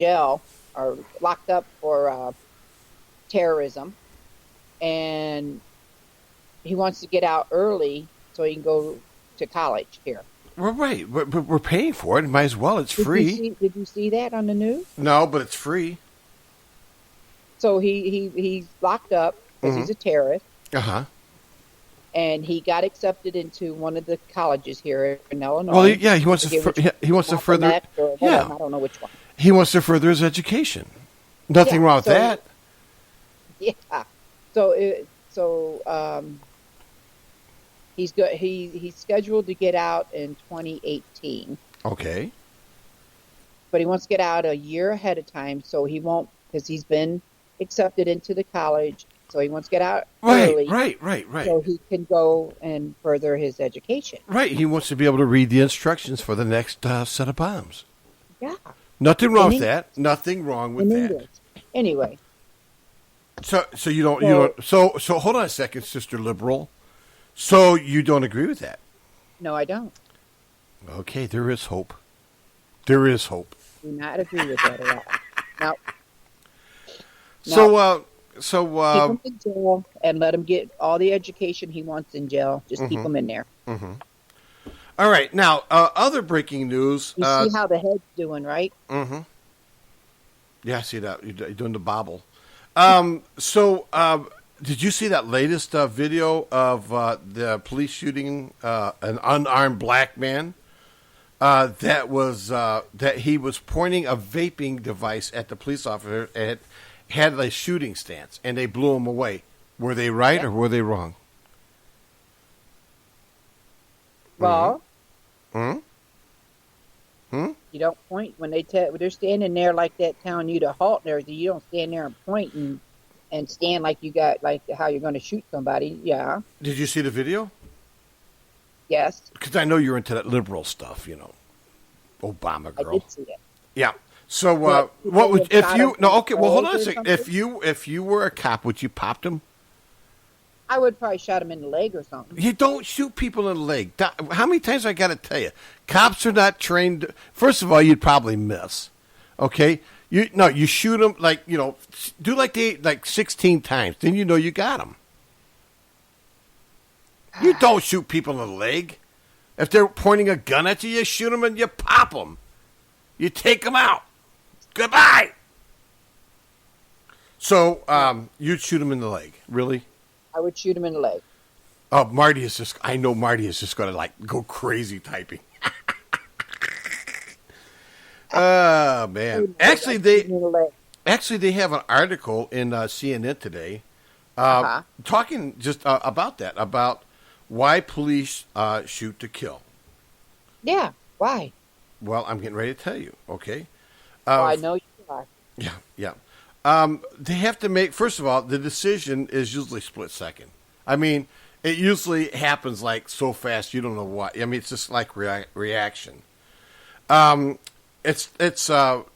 jail or locked up for terrorism, and he wants to get out early so he can go to college here. We're right. We're paying for it. Might as well. It's free. Did you see that on the news? No, but it's free. So he's locked up because Mm-hmm. he's a terrorist, Uh huh. and he got accepted into one of the colleges here in Well, Illinois. yeah. He I wants to. forget which He wants to Malcolm further. X or Yeah. whatever. I don't know which one. He wants to further his education. Nothing Yeah. wrong with So that. yeah. So he's good. He's scheduled to get out in 2018, Okay. but he wants to get out a year ahead of time, so he won't because he's been accepted into the college. So he wants to get out Right. early Right. Right. Right. so he can go and further his education. Right. He wants to be able to read the instructions for the next set of bombs. Yeah, Nothing wrong in with English. that. Nothing wrong with In that. English. Anyway, So you so don't. So hold on a second, Sister Liberal. So you don't agree with that? no, I don't. Okay. There is hope. There is hope. Do not agree with that at all. No, no. So so Keep him in jail and let him get all the education he wants in jail. Just keep mhm, him in there. mhm. All right. Now, other breaking news. You see how the head's doing, right? Mhm. Yeah, I see that. You're doing the bobble. So, did you see that latest video of the police shooting an unarmed black man? That he was pointing a vaping device at the police officer and had a shooting stance, and they blew him away. Were they right Yeah. or were they wrong? Mm-hmm. Well, Hmm. Hmm. you don't point when when they're standing there like that, telling you to halt and everything. You don't stand there and point and stand like you got like how you're going to shoot somebody. Yeah. Did you see the video? Yes, Because I know you're into that liberal stuff, Obama I girl. did see it. Yeah. So, What what people would have if shot him you? in No, the okay. Well, hold on a leg or second. something? If you were a cop, would you popped him? I would probably shot him in the leg or something. You don't shoot people in the leg. How many times I got to tell you? Cops are not trained. First of all, you'd probably miss. Okay. You shoot them like do like 16 times. Then you got them. You don't shoot people in the leg. If they're pointing a gun at you, you shoot them and you pop them. You take them out. Goodbye. So you'd shoot him in the leg, really? I would shoot him in the leg. Oh, I know Marty is just going to like go crazy typing. Oh I man! would shoot him in the leg. Actually they have an article in CNN today, Uh-huh. talking just about that, about why police shoot to kill. Yeah. Why? Well, I'm getting ready to tell you. Okay. Oh, Uh, I know you are. yeah, yeah. They have to make. First of all, the decision is usually split second. I mean, it usually happens like so fast you don't know what. I mean, it's just like reaction. Um, it's so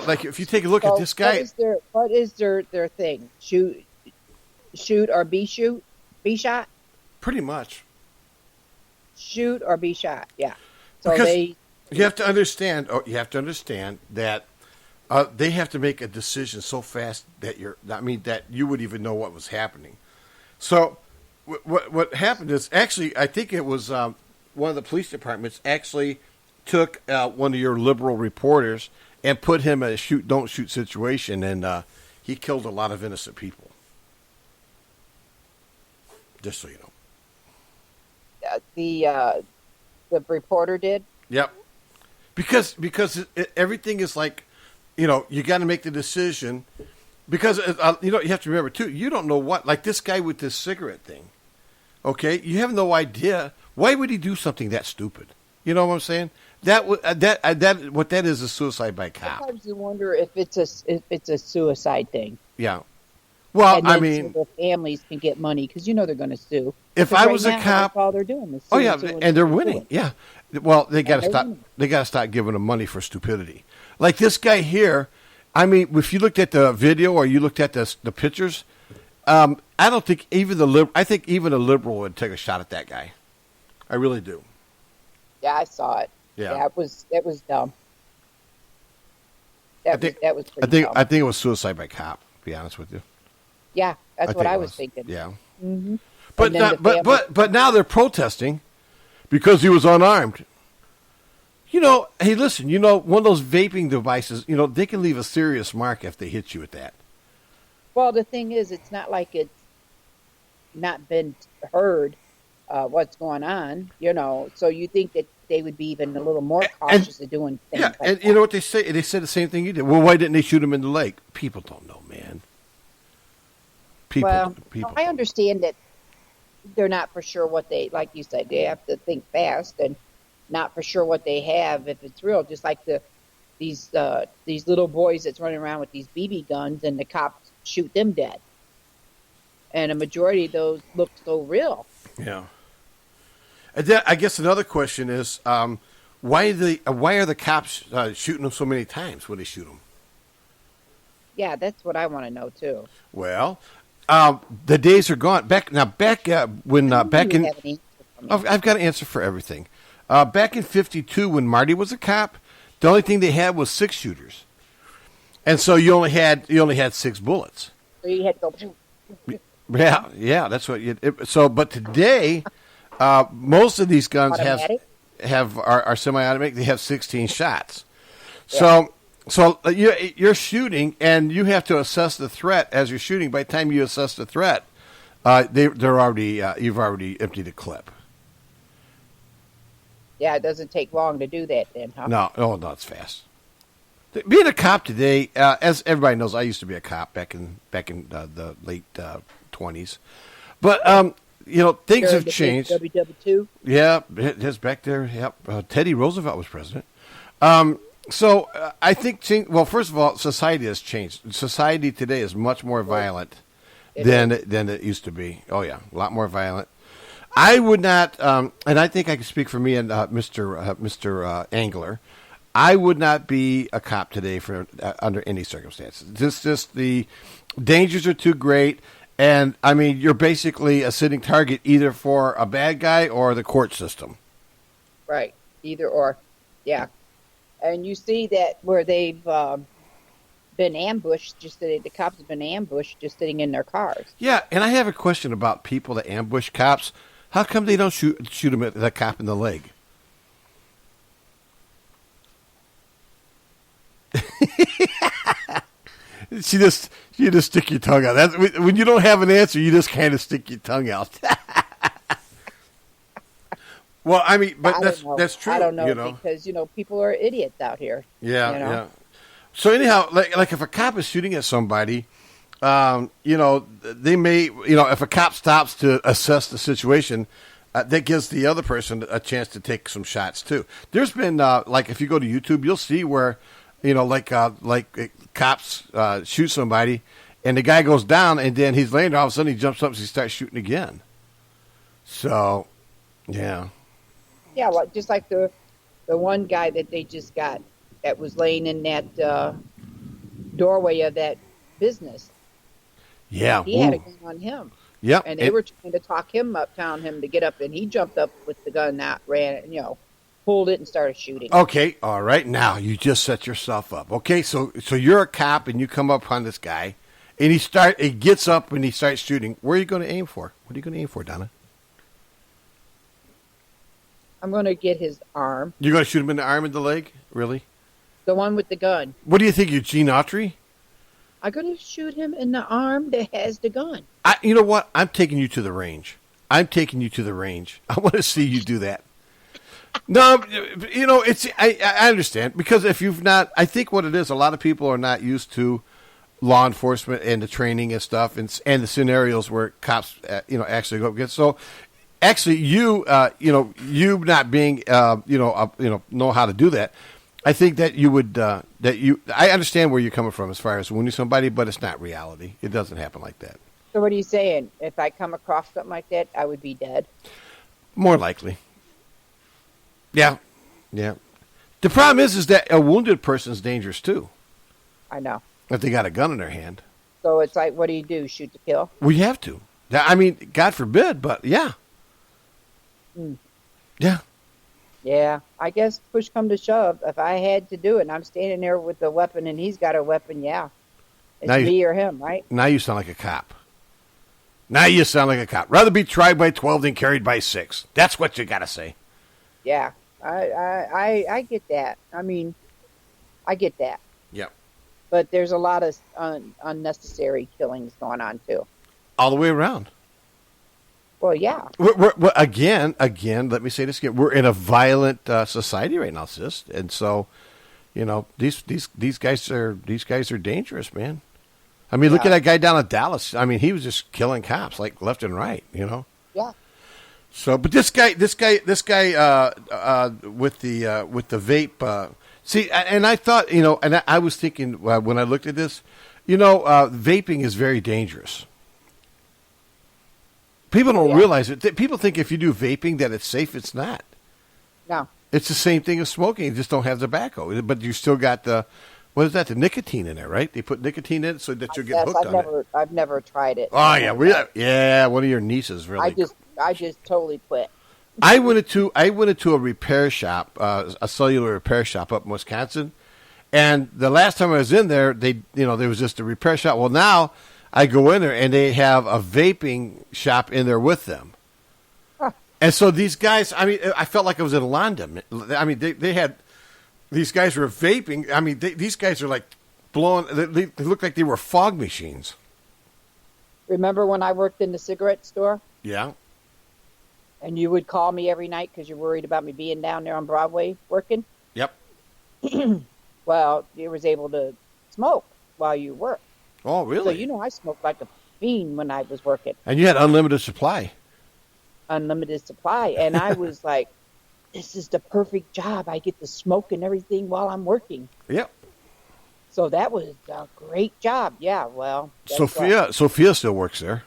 like if you take a look at So this guy, what is their thing? Shoot or be shoot? Be shot? pretty much Shoot or be shot. Yeah. So because they you have to understand. Oh, you have to understand that they have to make a decision so fast that that you would even know what was happening. So what happened is actually I think it was one of the police departments actually took one of your liberal reporters and put him in a shoot don't shoot situation, and he killed a lot of innocent people. Just so you know. the reporter did. Yep. Because everything is like, you got to make the decision. Because you have to remember too. You don't know what, like this guy with this cigarette thing. Okay, you have no idea why would he do something that stupid. You know what I'm saying? That what that is suicide by cop. Sometimes you wonder if it's a suicide thing, Yeah. Well, and I then so mean, the families can get money because they're going to sue. if 'Cause I right was a now, cop, that's all they're doing is oh suing, yeah, suing, and they're suing, winning. suing. Yeah. Well, they got And to they're stop. winning. They got to stop giving them money for stupidity. Like this guy here. I mean, if you looked at the video or you looked at the pictures, I don't think even I think even a liberal would take a shot at that guy. I really do. Yeah, I saw it. Yeah. Yeah, it was dumb. That was I pretty think dumb. I think it was suicide by cop. To be honest with you, Yeah, that's what think I it was thinking. Yeah, Hmm. but And then not, the family- but now they're protesting because he was unarmed. You know, hey, listen. You know, one of those vaping devices. You know, they can leave a serious mark if they hit you with that. Well, the thing is, it's not like it's not been heard what's going on, So you think that they would be even a little more cautious of doing things Yeah, like and that. you know what they say? They said the same thing you did. Well, why didn't they shoot him in the leg? People don't know, man. Well, People. I understand that they're not for sure what they, like you said, they have to think fast and not for sure what they have if it's real. Just like these little boys that's running around with these BB guns and the cops shoot them dead, and a majority of those look so real. Yeah. And then I guess another question is, why are the cops shooting them so many times when they shoot them? Yeah, that's what I want to know too. Well, the days are gone. Back in You have an answer for me. I've got an answer for everything. Back in '52, when Marty was a cop, the only thing they had was 6-shooters, and so you only had 6 bullets. So you had to go. Yeah, that's what you. But today, most of these guns Automatic? are semi-automatic. They have 16 shots. Yeah. So you're shooting, and you have to assess the threat as you're shooting. By the time you assess the threat, they're already you've already emptied the clip. Yeah, it doesn't take long to do that then, huh? No, it's fast. Being a cop today, as everybody knows, I used to be a cop back in the late 20s, but things have changed. WW2. Yeah, it's back there. Yep, Teddy Roosevelt was president. So I think, well, first of all, society has changed. Society today is much more violent than it used to be. Oh yeah, a lot more violent. I would not, and I think I can speak for me and Mr. Angler. I would not be a cop today for under any circumstances. Just the dangers are too great, and I mean you're basically a sitting target either for a bad guy or the court system. Right. Either or. Yeah. And you see that where they've been ambushed, the cops have been ambushed just sitting in their cars. Yeah, and I have a question about people that ambush cops. How come they don't shoot them at the cop in the leg? You just stick your tongue out. That's, when you don't have an answer, you just kind of stick your tongue out. Well, I mean, but that's true. I don't know, because people are idiots out here. Yeah, yeah. So anyhow, like if a cop is shooting at somebody, they may, if a cop stops to assess the situation, that gives the other person a chance to take some shots too. There's been like if you go to YouTube, you'll see where cops shoot somebody, and the guy goes down, and then he's laying there. All of a sudden, he jumps up and he starts shooting again. So, yeah. Yeah, well, just like the one guy that they just got that was laying in that doorway of that business. Yeah, he had a gun on him. Yep. And they were trying to talk him up, telling him to get up, and he jumped up with the gun, out, ran, pulled it and started shooting. Okay, all right. Now you just set yourself up. Okay, so you're a cop and you come up on this guy, and he gets up and he starts shooting. Where are you going to aim for? What are you going to aim for, Donna? I'm going to get his arm. You're going to shoot him in the arm and the leg? Really? The one with the gun. What do you think, Eugene Autry? I'm going to shoot him in the arm that has the gun. You know what? I'm taking you to the range. I want to see you do that. No, I understand, because if you've not, I think what it is, a lot of people are not used to law enforcement and the training and stuff, and the scenarios where cops, actually go up against. So, actually, you not being, know how to do that. I think that you would, I understand where you're coming from as far as wounding somebody, but it's not reality. It doesn't happen like that. So what are you saying? If I come across something like that, I would be dead? More likely. Yeah. Yeah. The problem is that a wounded person is dangerous too. I know. If they got a gun in their hand. So it's like, what do you do? Shoot to kill? Well, you have to. I mean, God forbid, but yeah. Mm. Yeah. Yeah, I guess push come to shove, if I had to do it and I'm standing there with the weapon and he's got a weapon, yeah, Now it's you, me or him, right? now you sound like a cop. Now you sound like a cop. Rather be tried by 12 than carried by 6. That's what you got to say. Yeah, I get that. I mean, I get that. Yep. But there's a lot of unnecessary killings going on too. All the way around. Well, yeah, Again, let me say this again. We're in a violent society right now, sis, and so, these guys are dangerous, man. I mean, look at yeah, that guy down in Dallas. I mean, he was just killing cops like left and right. yeah. So, but this guy with the vape. See, and I thought, and I was thinking when I looked at this, vaping is very dangerous. People don't Yeah, realize it. People think if you do vaping that it's safe. It's not. no, It's the same thing as smoking. You just don't have tobacco, but you still got what is that? The nicotine in there, right? They put nicotine in it so that I you get guess hooked on it. I've never tried it. Oh yeah, yeah. One of your nieces really. I just totally quit. I went into a repair shop, a cellular repair shop up in Wisconsin, and the last time I was in there, there was just a repair shop. Well, now I go in there and they have a vaping shop in there with them, Huh. and so these guys. I mean, I felt like I was in London. I mean, they had these guys were vaping. I mean, these guys are like blowing. They look like they were fog machines. Remember when I worked in the cigarette store Yeah. and you would call me every night because you're worried about me being down there on Broadway working? Yep. Well, you was able to smoke while you worked. Oh, So really? I smoked like a fiend when I was working, And you had unlimited supply. unlimited supply, and I was like, "This is the perfect job. I get to smoke and everything while I'm working." Yep. So that was a great job. Yeah. Well, guess what? Sophia still works there.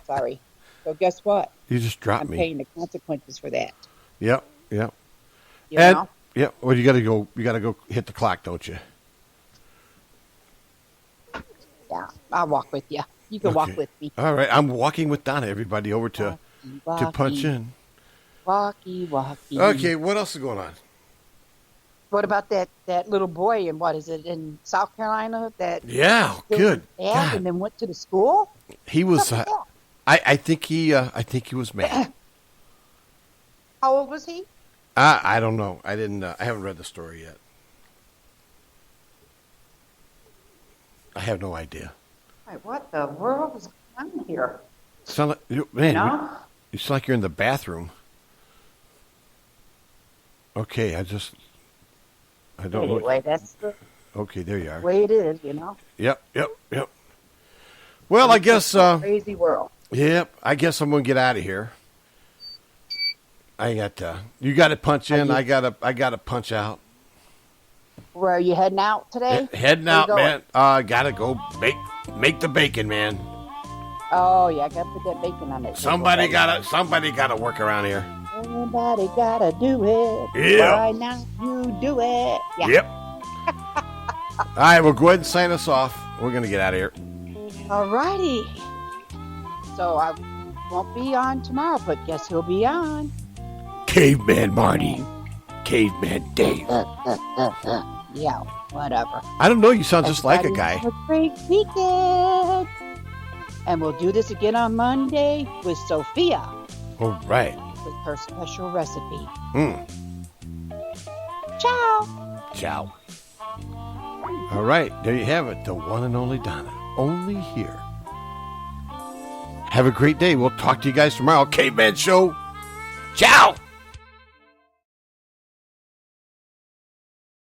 Sorry. So guess what? You just dropped I'm me. paying the consequences for that. Yep. Yep. You And know? yeah, well, you got to go. You got to go hit the clock, don't you? Yeah. I'll walk with you. You can walk Okay. with me. All right. I'm walking with Donna. Everybody over to punch in. Walkie, walkie. Okay. What else is going on? What about that little boy in what is it in South Carolina that Yeah. killed Good. his dad God, and then went to the school? he was. What's up with that? I think he was mad. How old was he? I don't know. I didn't. I haven't read the story yet. I have no idea. Like, what the world is going on here? Sound like, man, No? you sound like you're in the bathroom. Okay, I don't know. Anyway, that's the Okay, there you are. way it is, you know? Yep. Well, I guess. Crazy world. Yep. I guess I'm gonna get out of here. I got. You got to punch in. I gotta punch out. Where are you heading out today? Heading Where you out, going? man. Gotta go make the bacon, man. Oh, yeah, I got to put that bacon on it. Somebody gotta work around here. Somebody gotta do it. Yeah. Why not you do it? Yeah. Yep. All right, well, go ahead and sign us off. We're gonna get out of here. Alrighty. So I won't be on tomorrow, but guess who'll be on? Caveman Marty. Caveman Dave. Yeah, whatever. I don't know. You sound just like a Everybody guy. Have a great weekend. And we'll do this again on Monday with Sophia All right. with her special recipe. Mm. Ciao. Ciao. All right, there you have it. The one and only Donna. Only here. Have a great day. We'll talk to you guys tomorrow. Caveman Show. Ciao.